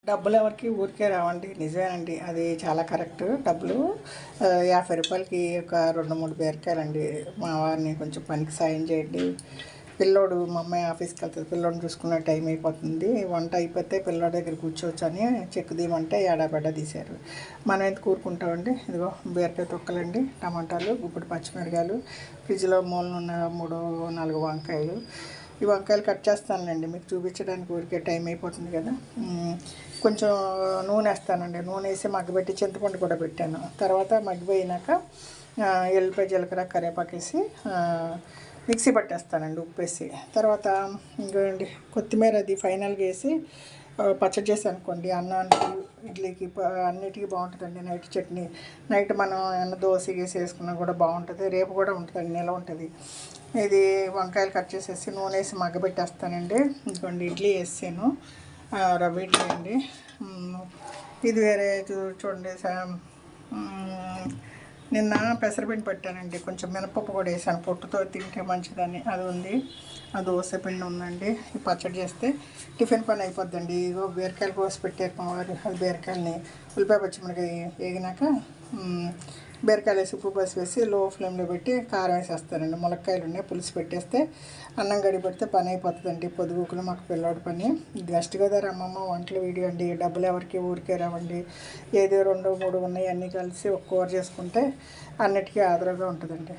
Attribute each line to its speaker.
Speaker 1: డబ్బులు ఎవరికి ఊరికే రావండి, నిజమేనండి. అది చాలా కరెక్ట్. డబ్బులు 50 రూపాయలకి ఒక 2-3 బీరకాయలండి. మా వారిని కొంచెం పనికి సాయం చేయండి. పిల్లోడు మా అమ్మాయి ఆఫీస్కి వెళ్తుంది, పిల్లోడిని చూసుకునే టైం అయిపోతుంది. వంట అయిపోతే పిల్లోడి దగ్గర కూర్చోవచ్చు అని చెక్కు తీయమంటే ఎడాబెడ్డ తీశారు. మనం ఎంత కూరుకుంటామండి. ఇదిగో బీరకాయ తొక్కలండి, టమాటాలు, గుప్పుడు పచ్చిమిరకాయలు, ఫ్రిడ్జ్లో మూలన ఉన్న 3-4 వంకాయలు. ఈ వంకాయలు కట్ చేస్తానులేండి, మీకు చూపించడానికి ఊరికే టైం అయిపోతుంది కదా. కొంచెం నూనె వేస్తానండి. నూనె వేసి మగ్గబెట్టి చింతపండు కూడా పెట్టాను. తర్వాత మగ్గిపోయినాక ఎల్లిపాయ, జీలకర్ర, కరివేపాకు వేసి మిక్సీ పట్టేస్తానండి ఉప్పేసి. తర్వాత ఇంకోండి కొత్తిమీర అది ఫైనల్గా వేసి పచ్చడి చేసి అనుకోండి, అన్నానికి, ఇడ్లీకి, అన్నిటికీ బాగుంటుందండి. నైట్ చట్నీ, నైట్ మనం ఏమన్నా దోశ గీసి వేసుకున్నా కూడా బాగుంటుంది. రేపు కూడా ఉంటుందండి, నిల్వ ఉంటుంది. ఇది వంకాయలు కట్ చేసేసి నూనె వేసి మగ్గబెట్టేస్తానండి. ఇంకోండి ఇడ్లీ వేసాను, రవ్వ ఇడ్లీ అండి. ఇది వేరే చూడండి, నిన్న పెసరపిండి పెట్టానండి, కొంచెం మినపప్పు కూడా వేసాను, పొట్టుతో తింటే మంచిదని. అది ఉంది. ఆ దోశ పిండి ఉందండి. ఈ పచ్చడి చేస్తే టిఫిన్ పని అయిపోద్దండి. ఇగో బీరకాయలు కోసి పెట్టారు మా వారు. అది బీరకాయలని ఉల్లిపాయ పచ్చిమిరకాయ వేగినాక బీరకాయలు వేసి ఉప్పు పసుపు వేసి లో ఫ్లేమ్లో పెట్టి కారం వేసేస్తానండి. ములక్కాయలు ఉన్నాయి, పులుసు పెట్టేస్తే అన్నం గడి పెడితే పని అయిపోతుందండి. పొద్దుగుకులు మాకు పిల్లోడి పని. వెస్ట్ గోదావరి అమ్మమ్మ వంటల వీడియో అండి. డబ్బులు ఎవరికి ఊరికే రావండి. ఏదో 2-3 ఉన్నాయి, అన్నీ కలిసి ఒక కూర చేసుకుంటే అన్నిటికీ ఆదరగా ఉంటుందండి.